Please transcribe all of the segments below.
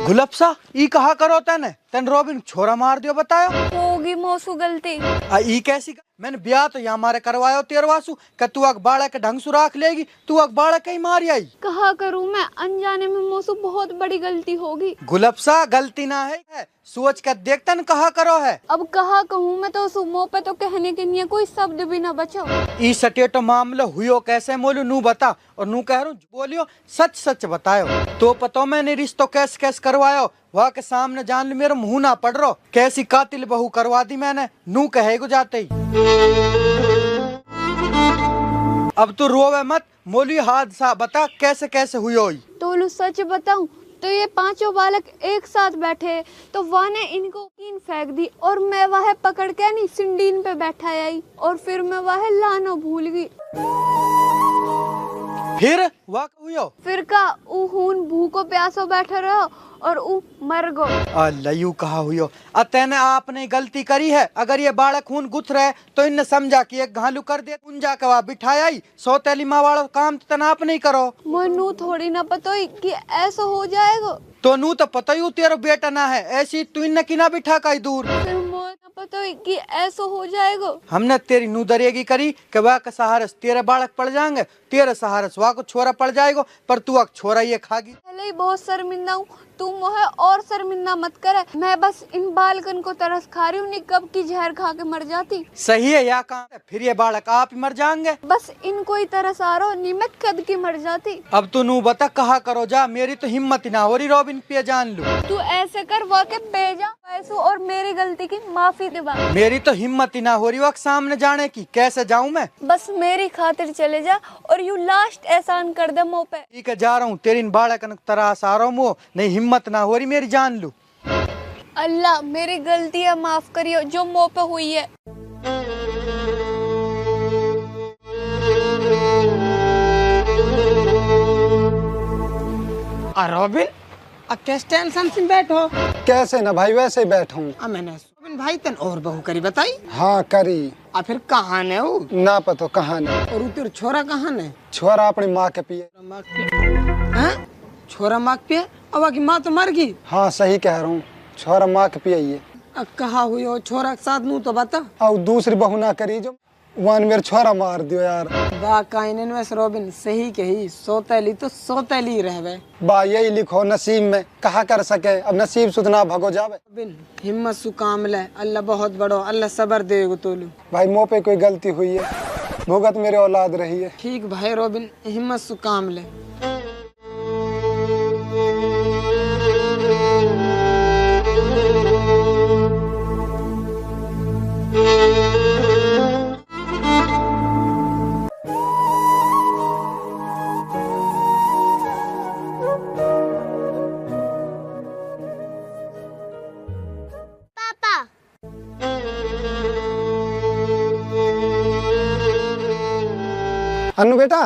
गुलप्सा ई कहा करो तेने तेन रोबिन छोरा मार दियो बतायो। होगी मौसू गलती। ई कैसी मैंने ब्याह तो यहाँ मारे करवायो तेरवासु का तू अक बाड़ा के ढंग सुराख लेगी तू अक बाड़ा कहीं मार आई। कहा करूँ मैं अनजाने में मौसू बहुत बड़ी गलती होगी। गुलप्सा गलती ना है सोच कर देखता न कहा करो है। अब कहा कहूँ मैं तो सुमो पे तो कहने के लिए कोई शब्द भी ना बचो। ई सटेटो मामला हुयो कैसे मोलू नू बता और नू कह रू बोलियो सच सच बतायो। तो पतो मैंने रिश्तो कैसे कैसे करवायो वह के सामने जान लो मेरा मुंह ना पड़ रो कैसी कातिल बहू करवा दी मैंने नू कहेगो जाते ही। अब तू रोवे मत मोली हादसा बता कैसे कैसे हुई। तोलू सच बताऊं तो ये पांचों बालक एक साथ बैठे तो वह ने इनको कीन फेंक दी और मैं वह पकड़ के नहीं सिंडीन पे बैठा आई और फिर मैं वह लानो भूल गई। फिर वह हुयो फिर का ऊहून भूखो प्यासो बैठे रहो और ऊ मर गो। लयू कहा हुयो अतने आपने गलती करी है। अगर ये बालक खून गुथ रहे तो इनने समझा कि एक घालू कर दे उनजा के वहाँ बिठाया ही सौतेली माँ वाला काम तो तना आप नहीं करो। मनु थोड़ी ना पता कि ऐसा हो जाएगा। तो नू तो पता ही तेरा बेटा ना है ऐसी तू इन की ना बिठा का दूर। फिर मुझे ना पता कि ऐसा हो जाएगा। हमने तेरी नू दरिएगी करी कि वह का सहारस तेरे बालक पड़ जाएंगे तेरे सहारस वह को छोरा पड़ जाएगा पर तू अक छोरा ये खागी। पहले ही बहुत शर्मिंदा हूँ तू मुझे और शर्मिंदा मत करे। मैं बस इन बालकन को तरस खा रही हूँ नहीं कब की जहर खा के मर जाती। सही है या काम फिर ये बालक आप ही मर जाएंगे। बस इनको ही तरस आ रहा नहीं मैं कद की मर जाती। अब तू नू बता कहा करो जा मेरी तो हिम्मत ही ना हो रही रोबिन पे जान लू। तू ऐसे कर वो के बेजा पैसों और मेरी गलती की माफी दिवा। मेरी तो हिम्मत ही ना हो रही वक्त सामने जाने की कैसे जाऊं मैं। बस मेरी खातिर चले जा और यू लास्ट एहसान कर दे मुँह पे। ठीक है जा रहा हूँ तेरी बालक तरास आ रहा हूँ नहीं हिम्मत ना हो रही मेरी जान लू। अल्लाह मेरी गलतियाँ माफ करियो जो मुँह पे हुई है। रोबिन अब कैसे टेंशन से बैठो। कैसे ना भाई वैसे ही बैठा हूँ। मैंने रोबिन भाई तन और बहू करी बताई। हाँ करी। फिर कहाँ ने वो ना पतो कहाँ ने और तेरे छोरा कहाँ ने। छोरा अपनी माँ के पिए। छोरा माँ के पिए अब की माँ तो मर गई। हाँ सही कह रहा हूँ छोरा माँ के पिए ये। अब कहा हुई हो छोरा के साथ नू तो बता। और दूसरी बहू ना करी जो वन मेरे छोरा मार दियो यार। बा काइनन में रोबिन सही कही सौतेली तो सौतेली रहवे। बा यही लिखो नसीब में कहा कर सके अब नसीब सुधना भगो जावे। रोबिन हिम्मत सु काम ले अल्लाह बहुत बड़ो अल्लाह सबर देगो तोलू। भाई मुँह पे कोई गलती हुई है भुगत मेरे औलाद रही है। ठीक भाई रोबिन हिम्मत सु काम ले। अन्नू बेटा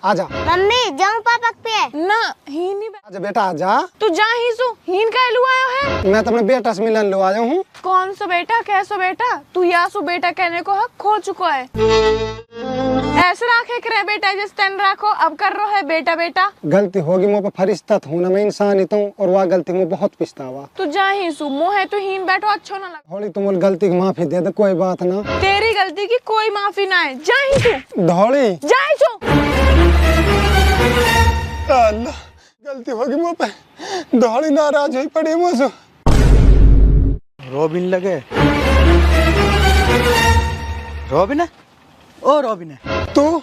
आजा। मम्मी जाऊं पापा पे ना ही नहीं आजा बेटा आजा। तू जा ही सो हीन का लू आयो है। मैं तो अपने बेटा से मिलन लो आया हूँ। कौन सा बेटा कैसो बेटा तू या सो बेटा कहने को हक खो चुका है। ऐसे राखे करे बेटा जिस तन राखो अब कर रो है बेटा बेटा। गलती होगी मुँह पे फरिश्ता हूँ ना मैं इंसान ही हूँ और वह गलती मुँह बहुत पिछतावा। तू जा ही सो मुँह है तू हीन बैठो अच्छो ना लगा। थोड़ी तुम गलती की माफी दे दे कोई बात ना। तेरी गलती की कोई माफी ना है जा ही तू धौड़ी जा ही सो। अल्लाह गलती होगी मुँह पे धौड़ी नाराज हुई पड़ी मुझे। रोबिन लगे रोबिन है ओ रोबिन है तू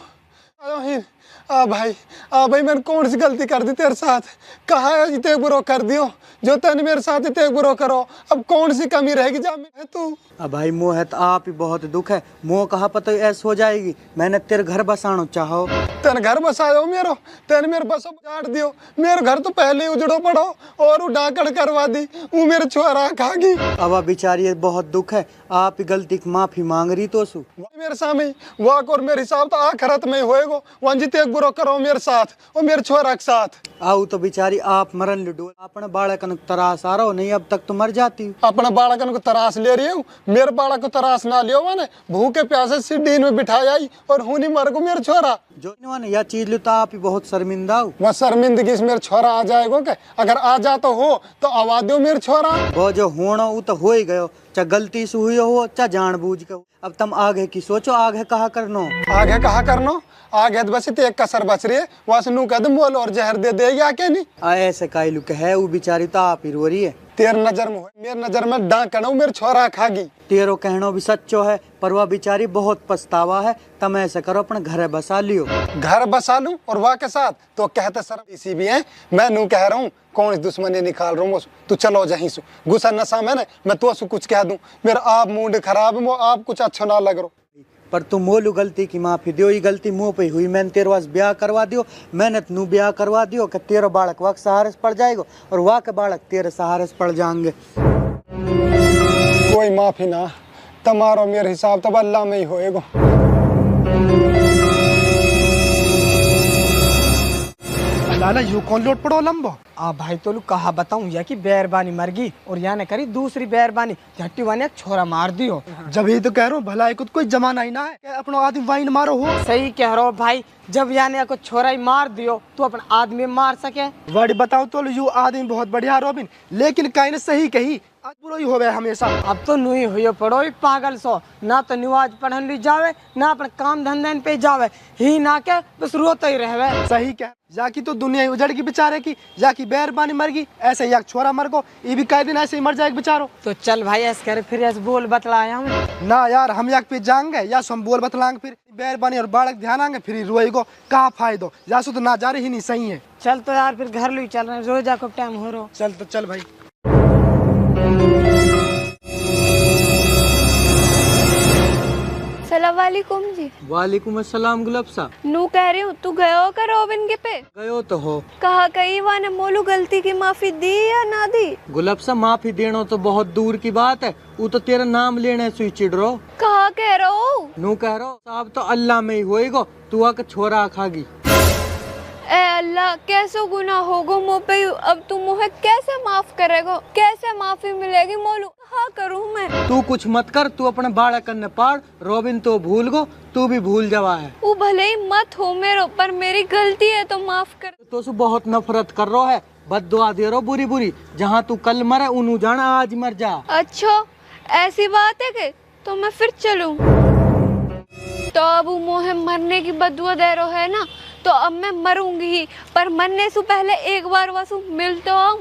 भाई मैंने कौन सी गलती कर दी तेरे साथ। कहा है इतने बुरो कर दियो जो तेने मेरे साथ इतने बुरो करो अब कौन सी कमी रहेगी जा में तू। अब भाई मुँह है तो आप ही बहुत दुख है मुँह कहा पता ऐसा हो जाएगी। मैंने तेरे घर बसानो चाहो तेरे घर बसायो मेरो तेने मेरे बस उजाड़ दियो। मेरे घर तो पहले ही उजड़ो पड़ो और डाकड़ करवा दी वो मेरे छोरा खागी। अब बेचारी बहुत दुख है आप ही गलती की माफी मांग रही तो सु मेरे सामने वाक और मेरे हिसाब तो आखिरत में होएगो वन जिते बुरो करो मेरे साथ और मेरे छोरा के साथ। आऊ तो बेचारी आप मरन लुडो अपने बालकन तरास आ रहो नहीं अब तक तो मर जाती। अपने बालकन को तरास ले रही हूँ, मेरे बालक को तरास ना लियो मैंने, भूखे प्यासे सीढ़ी में बिठाई आई और हूं नहीं मर को मेरे छोरा। जो इन्होंने यह चीज लो तो आप ही बहुत शर्मिंदा हो। वह शर्मिंदगी से मेरे छोरा आ जाएगा क्या? अगर आ जाता हो तो आवाज दो मेरे छोरा। वो जो होना वो तो हो ही गयो, चाहे गलती से हुई हो चाहे जानबूझ के। अब तुम आगे की सोचो, आगे कहा करनो। आगे कहा करनो? आगे तो बस इतने एक कसर बच रही है, वहां से नू कदम बोल और जहर दे देगी आके नहीं। ऐसे काई लुक है वो बेचारी तो आप ही रो रही है। तेरे नजर में मेरे नजर में डांक कनो मेरे छोरा खागी। तेरो कहनो भी सच्चो है, पर वह बेचारी बहुत पछतावा है। तुम ऐसे करो अपने घर बसा लियो। घर बसा लूं और वहाँ के साथ तो कहते सर इसी भी है। मैं नू कह रहा हूँ कौन दुश्मनी निकाल रहा हूँ, तू चलो जहीं सु गुस्सा नशा में मैं तो सु कुछ कह दूं, मेरा आप मूड खराब है, आप कुछ अच्छा ना लग रहा। पर तुम मोलू गलती की माफी दियो, ये गलती मुंह पे हुई। मैंने तेरे वास ब्याह करवा दियो, मैंने नू ब्याह करवा दियो कि तेरा बालक वक्त सहारे से पड़ जाएगा और वह के बालक तेरे सहारे से पड़ जाएंगे। कोई माफी ना, तुम्हारा मेरे हिसाब तो अल्लाह में ही होएगा। लाला यू कौन लोट पड़ो लंबो? आ भाई तो कहा बताऊं या कि बैरबानी मर गई और या ने करी दूसरी बैरबानी, झट्टी वाने एक छोरा मार दियो। जब ही तो कह रहा हूँ भलाई को कोई जमाना ही ना है कि अपना आदमी वाइन मारो हो। सही कह रहे हो भाई, जब याने को छोरा ही मार दियो तो अपना आदमी मार सके। वर्ड बताओ तो यू आदमी बहुत बढ़िया रोबिन, लेकिन कहीं ने सही कही आज बुरो ही होवे हमेशा। अब तो नुई हुई पड़ो ही पागल सो, ना तो न्यूज पढ़न ली जावे ना अपन काम धंधे पे जावे, ही ना के बस रोते ही रहवे। सही कह, जाकी तो दुनिया ही उजड़ की बेचारे की, जाकी बैरबानी मर गई, ऐसे ही एक छोरा मर को, ये भी कई दिन ऐसे ही मर जाएगा बेचारो। तो चल भाई ऐसे करे फिर ऐसे बोल बतलाया हूँ ना यार, हम एक पे जाएंगे या सो हम बोल बतलाएंगे, फिर बैरबानी और बालक ध्यान आएंगे, फिर रोई को कहा फायदो, जासू तो ना जा रही ही नहीं सही है। चल तो यार फिर घर लुई चल रहे, रोजा को टाइम हो रहा। चल तो चल भाई। सलाम वालेकुम जी। वालेकुम अस्सलाम गुलाब सा। नू कह रही हूँ तू गयो का रोबिन के पे? गयो तो हो। कहा कही वाने मोलू गलती की माफी दी या ना दी? गुलाब सा माफी देना तो बहुत दूर की बात है, वो तो तेरा नाम लेने से ही चिढ़ रो। कहा कह रहो? नू कह रो साहब तो अल्लाह में ही होएगा, तू आके छोरा खागी। ए अल्लाह कैसो गुनाह होगो मुँह पे, अब तू मुझे कैसे माफ करेगो, कैसे माफी मिलेगी मोलू? हाँ करूँ मैं? तू कुछ मत कर, तू अपने बालक ने पाड़, रोबिन तो भूल गो, तू भी भूल जावा है। वो भले ही मत हो मेरे ऊपर, मेरी गलती है तो माफ कर। तो सु बहुत नफरत कर रो है, बद्दुआ दे रो बुरी बुरी, जहाँ तू कल मरे उन्हू जाना आज मर जा। अच्छा ऐसी बात है कि तो मैं फिर चलूं? तो अब वो मोहे मरने की बदुआ दे रहा है ना, तो अब मैं मरूंगी ही, पर मरने से पहले एक बार वसु मिल तो आऊं।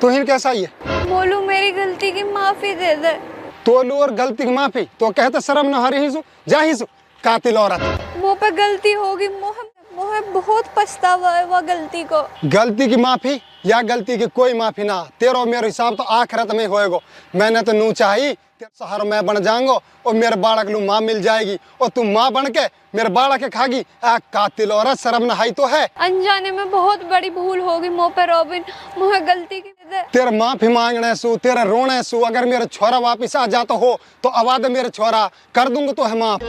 तू ही कैसा ही है? मोलू मेरी गलती की माफी दे दे। तो लू और गलती की माफी तो कहते शर्म न हरी ही जा ही कातिल औरत। मुँह पे गलती होगी, मोहे बहुत पछतावा है वह गलती को। गलती की माफी या गलती की कोई माफी ना, तेरा मेरे हिसाब तो आखिरत में होएगो। मैंने तो नू चाहिए तेरे सहारा मैं बन जाऊंगा और मेरे बालक लू माँ मिल जाएगी और तू माँ बन के मेरे बालक के खागी। कातिल औरत, शर्म नहाई तो है। अनजाने में बहुत बड़ी भूल होगी मुँह पे रोबिन, मुझे गलती की दे। तेरे माफी मांगने सु, तेरे रोने सु, अगर मेरा छोरा वापिस आ जाता हो तो आवाज मेरे छोरा कर दूंगा तो है माफ।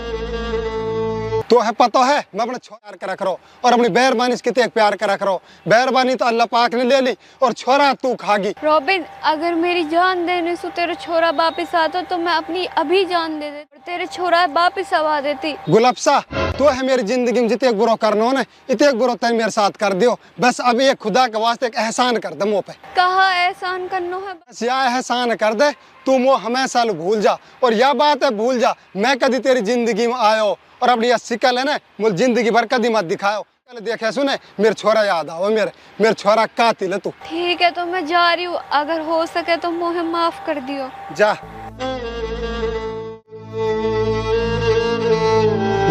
तो है पता है मैं अपने छोरा के रख रहा और अपनी बैरबानी के तेज प्यार के रख रहा। बैरबानी तो अल्लाह पाक ने ले ली और छोरा तू खागी। रोबिन अगर मेरी जान देने से तेरे छोरा वापिस आता तो मैं अपनी अभी जान दे देती, तेरे छोरा वापिस आवा देती। गुलाबसा तो है मेरी जिंदगी में जितने बुरा करना ना इतने बुरा तेरे मेरे साथ कर दियो। बस अब एक खुदा के वास्ते एक एहसान कर दे मुँह पे। कहा एहसान करना है? बस या एहसान कर दे, तू वो हमेशा भूल जा और यह बात है भूल जा मैं कभी तेरी जिंदगी में आयो और अपनी यह शिकल है ना मुझे जिंदगी भर कभी मत दिखाओ। कल देखे सुने मेरे छोरा याद आओ, मेरे छोरा कातिल है तू। ठीक है तो मैं जा रही हूँ, अगर हो सके तो मुझे माफ कर दियो। जा।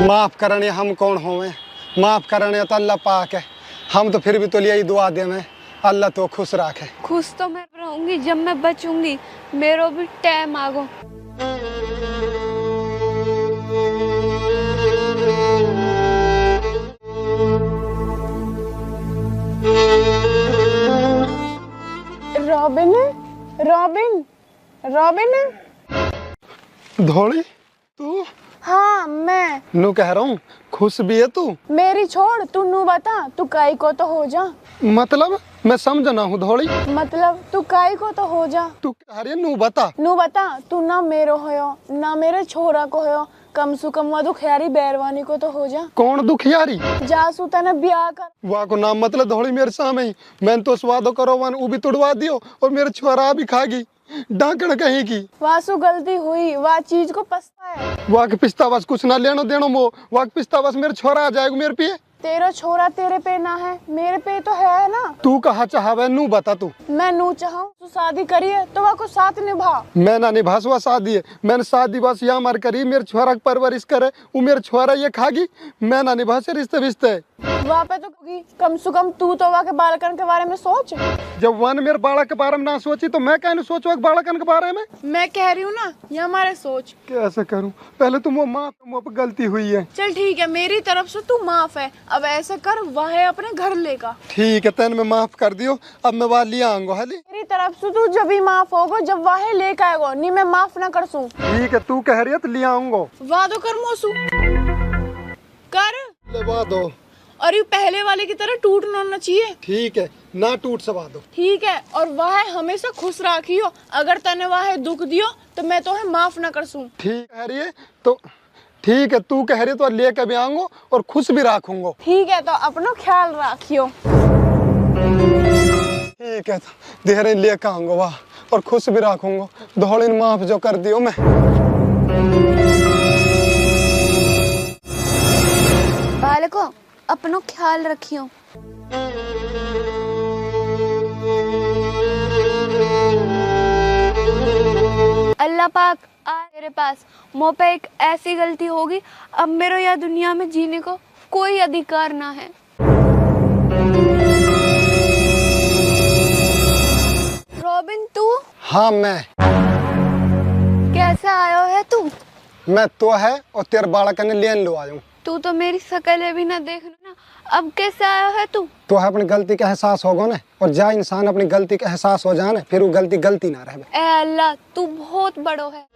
माफ करने हम कौन होवे, माफ करने तो अल्लाह पाक है। हम तो फिर भी तो यही दुआ दे में अल्लाह तो खुश रखे। खुश तो मैं रहूंगी जब मैं बचूंगी, मेरा भी टाइम आगो। Robin robin robin. धोली तू? हाँ मैं। नू कह रहा हूँ, खुश भी है तू? मेरी छोड़, तू नू बता, तू काई को तो हो जा। मतलब मैं समझना हूँ धोली। मतलब तू काई को तो हो जा। तू कह रही है नू बता। नू बता, तू ना मेरो होयो ना मेरे छोरा को होयो, कम से कम वह दुखियारी बैरवानी को तो हो जा। कौन दुखियारी? जासू तने ब्याह कर। वाह को नाम मतलब धोली मेरे सामने ही। मैंने तो स्वादो करो वन वो भी तुड़वा दियो और मेरे छोरा भी खागी। डाकण कहीं की। वासु गलती हुई, वह चीज को पछता है। वाह के पिस्ता बस कुछ ना लेनो देनो मो। वाह के पिस्ता बस मेरे छोरा आ जाएगा मेरे पे। तेरा छोरा तेरे पे ना है, मेरे पे तो है ना। तू कहा चाहवे नू बता तू। मैं नू चाहूँ तो शादी करिए तो वह को साथ निभा। मैं ना निभास हुआ शादी है। मैंने शादी बस यहाँ मार करी, मेरे छोरा की परवरिश करे, वो मेरे छोरा ये खागी। मैं ना निभा से रिश्ते विश्ते। वहाँ पे तो कम से कम तू तो वहाँ के बालकन के बारे में सोच। जब वन मेरे बालक के बारे में ना सोची तो मैं कहने सोचो बालकन के बारे में। मैं कह रही हूँ ना, ये हमारे सोच। कैसे करूं? पहले तुम वो माँ तुम पे गलती हुई है। चल ठीक है, मेरी तरफ से तू माफ है। अब ऐसे कर, वह अपने घर लेगा। ठीक है, तेन मैं माफ कर दियो। अब मैं वहाँ लिया आऊंगा। हाली मेरी तरफ से तू जब भी माफ होगा जब वह लेकर आएगा, नहीं मैं माफ ना कर सूं। ठीक है, तू कह रही है तो लिया आऊंगा। वादो कर मोसू कर। ले दो। और ये पहले वाले की तरह टूटना ना चाहिए। ठीक है, ना टूट सवा दो। ठीक है, और वह हमेशा खुश राखियो। अगर तने वह दुख दियो तो मैं तो है माफ ना कर सूं। ठीक कह रही है तो ठीक है, तू कह रही है तो लेकर भी आऊंगा और खुश भी रखूंगा। ठीक है, तो अपना ख्याल रखियो। ठीक है, तो देहरे लेकर आऊंगा वाह, और खुश भी रखूंगा। धोली ने माफ जो कर दियो मैं। बालको अपनो ख्याल रखियो। अल्लाह पाक आ मेरे पास मुँह पे एक ऐसी गलती होगी, अब मेरे यह दुनिया में जीने को कोई अधिकार ना है। रॉबिन तू? हाँ मैं। कैसे आयो है तू? मैं तो है और तेरे बालक ने लेन लो आयूं। तू तो मेरी शकल भी ना देख ना, अब कैसे आया है तू? तो है अपनी गलती का एहसास होगा ना, और जा इंसान अपनी गलती का एहसास हो जाए ना, फिर वो गलती ना रहे। ए अल्लाह, तू बहुत बड़ो है।